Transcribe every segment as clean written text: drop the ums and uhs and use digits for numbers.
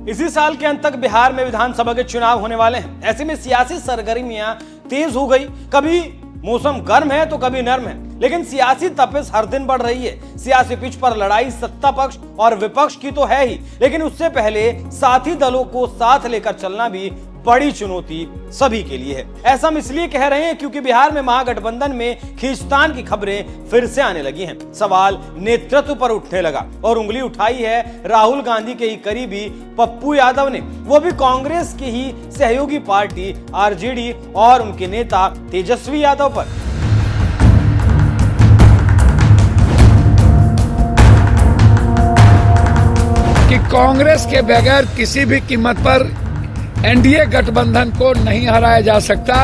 इसी साल के अंत तक बिहार में विधानसभा के चुनाव होने वाले हैं। ऐसे में सियासी सरगर्मियां तेज हो गई। कभी मौसम गर्म है तो कभी नर्म है, लेकिन सियासी तपिश हर दिन बढ़ रही है। सियासी पिच पर लड़ाई सत्ता पक्ष और विपक्ष की तो है ही, लेकिन उससे पहले साथी दलों को साथ लेकर चलना भी बड़ी चुनौती सभी के लिए है। ऐसा हम इसलिए कह रहे हैं क्योंकि बिहार में महागठबंधन में खींचतान की खबरें फिर से आने लगी हैं। सवाल नेतृत्व पर उठने लगा और उंगली उठाई है राहुल गांधी के ही करीबी पप्पू यादव ने, वो भी कांग्रेस की ही सहयोगी पार्टी आरजेडी और उनके नेता तेजस्वी यादव पर। कि कांग्रेस के बगैर किसी भी कीमत पर एनडीए गठबंधन को नहीं हराया जा सकता।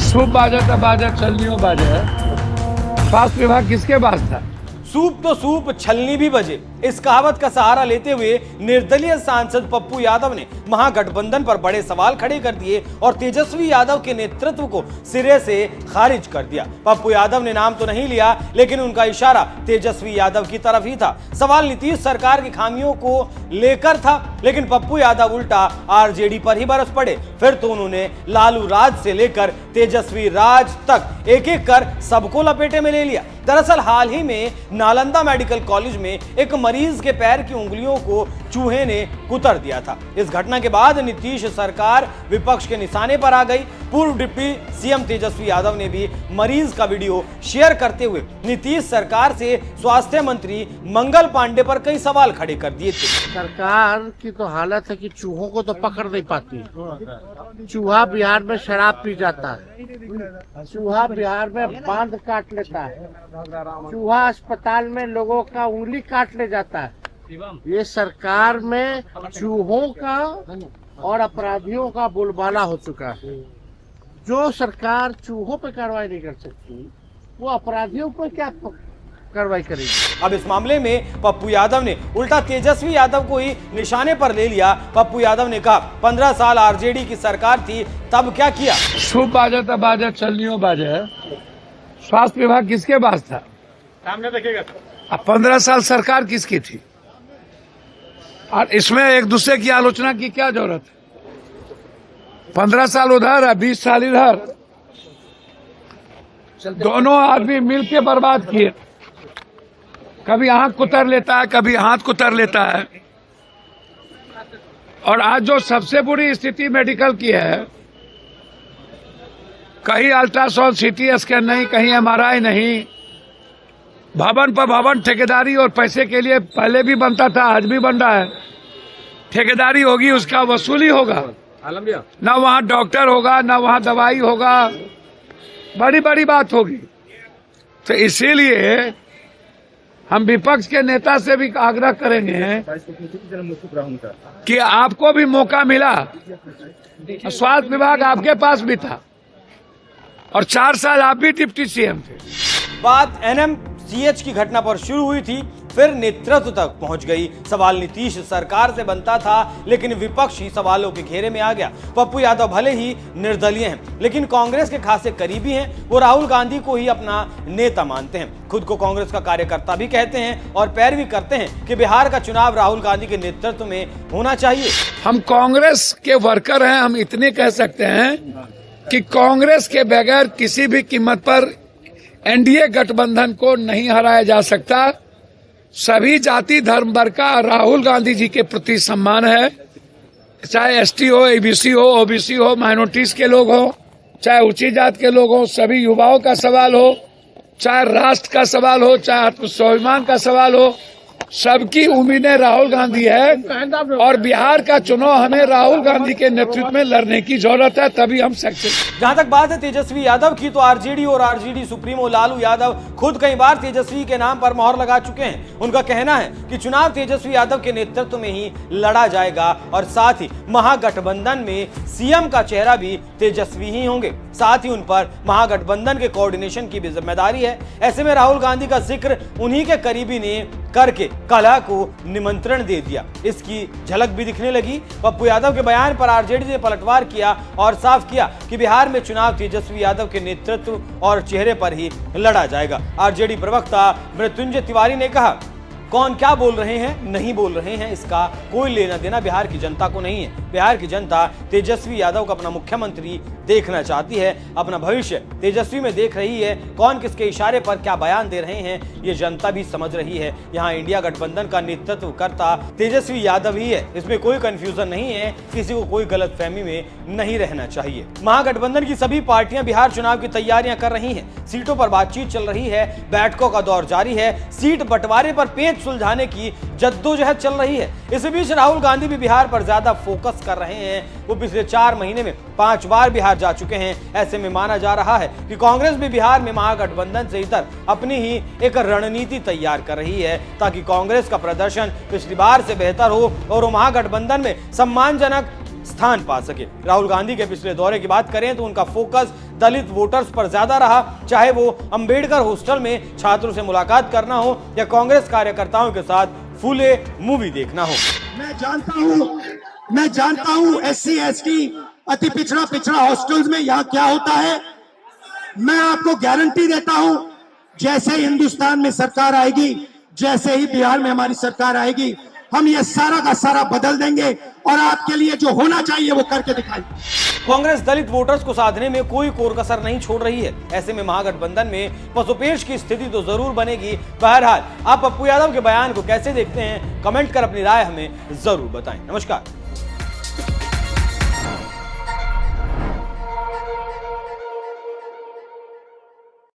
सूप बाजा तो बाजा, छलनियों बाजा। स्वास्थ्य विभाग किसके पास था? सूप तो सूप, छलनी भी बजे। इस कहावत का सहारा लेते हुए निर्दलीय सांसद पप्पू यादव ने महागठबंधन पर बड़े सवाल खड़े कर दिए और तेजस्वी यादव के नेतृत्व को सिरे से खारिज कर दिया। पप्पू यादव ने नाम तो नहीं लिया, लेकिन उनका इशारा तेजस्वी यादव की तरफ ही था। सवाल नीतीश सरकार की खामियों को लेकर था, लेकिन पप्पू यादव उल्टा आरजेडी पर ही बरस पड़े। फिर तो उन्होंने लालू राज से लेकर तेजस्वी राज तक एक एक कर सबको लपेटे में ले लिया। दरअसल हाल ही में नालंदा मेडिकल कॉलेज में एक मरीज के पैर की उंगलियों को चूहे ने कुतर दिया था। इस घटना के बाद नीतीश सरकार विपक्ष के निशाने पर आ गई। पूर्व डिप्टी सीएम तेजस्वी यादव ने भी मरीज का वीडियो शेयर करते हुए नीतीश सरकार से स्वास्थ्य मंत्री मंगल पांडे पर कई सवाल खड़े कर दिए थे। सरकार की तो हालत है कि चूहों को तो पकड़ नहीं पाती। चूहा बिहार में शराब पी जाता है, चूहा बिहार में बांध काट लेता है, चूहा अस्पताल में लोगों का उंगली काट ले जाता है। ये सरकार में चूहों का और अपराधियों का बोलबाला हो चुका है। जो सरकार चूहों पे कार्रवाई नहीं कर सकती, वो अपराधियों पर क्या कार्रवाई करेगी? अब इस मामले में पप्पू यादव ने उल्टा तेजस्वी यादव को ही निशाने पर ले लिया। पप्पू यादव ने कहा 15 साल आरजेडी की सरकार थी, तब क्या किया? सूप बाजा तो बाजा, छलनियों बाजा। स्वास्थ्य विभाग किसके पास था? सामने देखिएगा। अब 15 साल सरकार किसकी थी? और इसमें एक दूसरे की आलोचना की क्या जरूरत है? 15 साल उधर है, 20 साल इधर, दोनों आदमी मिलके बर्बाद किए। कभी आंख कुतर लेता है, कभी हाथ कुतर लेता है। और आज जो सबसे बुरी स्थिति मेडिकल की है, कहीं अल्ट्रासाउंड सीटी स्कैन नहीं, कहीं एमआरआई नहीं, भवन पर भवन ठेकेदारी और पैसे के लिए पहले भी बनता था, आज भी बन रहा है। ठेकेदारी होगी, उसका वसूली होगा, ना वहाँ डॉक्टर होगा, ना वहाँ दवाई होगा, बड़ी बड़ी बात होगी। तो इसीलिए हम विपक्ष के नेता से भी आग्रह करेंगे कि आपको भी मौका मिला। स्वास्थ्य विभाग आपके पास भी था और 4 साल आप भी डिप्टी सीएम थे। बात एनएमसीएच की घटना पर शुरू हुई थी, फिर नेतृत्व तक पहुंच गई। सवाल नीतीश सरकार से बनता था, लेकिन विपक्ष ही सवालों के घेरे में आ गया। पप्पू यादव भले ही निर्दलीय हैं, लेकिन कांग्रेस के खासे करीबी हैं। वो राहुल गांधी को ही अपना नेता मानते हैं, खुद को कांग्रेस का कार्यकर्ता भी कहते हैं और पैरवी करते हैं कि बिहार का चुनाव राहुल गांधी के नेतृत्व में होना चाहिए। हम कांग्रेस के वर्कर हैं, हम इतने कह सकते हैं कि कांग्रेस के बगैर किसी भी कीमत पर एनडीए गठबंधन को नहीं हराया जा सकता। सभी जाति धर्म वर्ग का राहुल गांधी जी के प्रति सम्मान है, चाहे एसटी हो, एबीसी हो, ओबीसी हो, माइनॉरिटीज के लोग हो, चाहे ऊंची जात के लोग हो, सभी युवाओं का सवाल हो, चाहे राष्ट्र का सवाल हो, चाहे आत्मस्वाभिमान का सवाल हो, सबकी उम्मीदें राहुल गांधी है और बिहार का चुनाव हमें राहुल गांधी के नेतृत्व में लड़ने की जरूरत है, तभी हम सक्सेस। जहां तक बात है तेजस्वी यादव की, तो आरजेडी और आरजेडी सुप्रीमो लालू यादव खुद कई बार तेजस्वी के नाम पर मोहर लगा चुके हैं। उनका कहना है कि चुनाव तेजस्वी यादव के नेतृत्व में ही लड़ा जाएगा और साथ ही महागठबंधन में सीएम का चेहरा भी तेजस्वी ही होंगे। साथ ही उन पर महागठबंधन के कोऑर्डिनेशन की भी जिम्मेदारी है। ऐसे में राहुल गांधी का जिक्र उन्हीं के करीबी ने करके कलह को निमंत्रण दे दिया। इसकी झलक भी दिखने लगी। पप्पू यादव के बयान पर आरजेडी ने पलटवार किया और साफ किया कि बिहार में चुनाव तेजस्वी यादव के नेतृत्व और चेहरे पर ही लड़ा जाएगा। आरजेडी प्रवक्ता मृत्युंजय तिवारी ने कहा कौन क्या बोल रहे हैं, नहीं बोल रहे हैं, इसका कोई लेना देना बिहार की जनता को नहीं है। बिहार की जनता तेजस्वी यादव को अपना मुख्यमंत्री देखना चाहती है, अपना भविष्य तेजस्वी में देख रही है। कौन किसके इशारे पर क्या बयान दे रहे हैं, ये जनता भी समझ रही है। यहाँ इंडिया गठबंधन का नेतृत्व करता तेजस्वी यादव ही है, इसमें कोई कंफ्यूजन नहीं है, किसी को कोई गलतफहमी में नहीं रहना चाहिए। महागठबंधन की सभी पार्टियां बिहार चुनाव की तैयारियां कर रही हैं, सीटों पर बातचीत चल रही है, बैठकों का दौर जारी है, सीट बंटवारे पर पेच सुलझाने की जद्दोजहद चल रही है। इस बीच राहुल गांधी भी बिहार पर ज्यादा फोकस कर रहे हैं। वो पिछले 4 महीने में 5 बार बिहार जा चुके हैं। ऐसे में माना जा रहा है कि कांग्रेस भी बिहार में महागठबंधन से इतर अपनी ही एक रणनीति तैयार कर रही है, ताकि कांग्रेस का प्रदर्शन पिछली बार से बेहतर हो और वो महागठबंधन में सम्मानजनक स्थान पा सके। राहुल गांधी के पिछले दौरे की बात करें तो उनका फोकस दलित वोटर्स पर ज्यादा रहा, चाहे वो अंबेडकर हॉस्टल में छात्रों से मुलाकात करना हो या कांग्रेस कार्यकर्ताओं के साथ फूले मूवी देखना हो। मैं जानता हूं SC ST अति पिछड़ा हॉस्टल्स में यहाँ क्या होता है। मैं आपको गारंटी देता हूं, जैसे ही हिंदुस्तान में सरकार आएगी, जैसे ही बिहार में हमारी सरकार आएगी, हम ये सारा का सारा बदल देंगे और आपके लिए जो होना चाहिए वो करके दिखाएंगे। कांग्रेस दलित वोटर्स को साधने में कोई कोर कसर नहीं छोड़ रही है। ऐसे में महागठबंधन में पसोपेश की स्थिति तो जरूर बनेगी। बहरहाल आप पप्पू यादव के बयान को कैसे देखते हैं, कमेंट कर अपनी राय हमें जरूर बताएं। नमस्कार।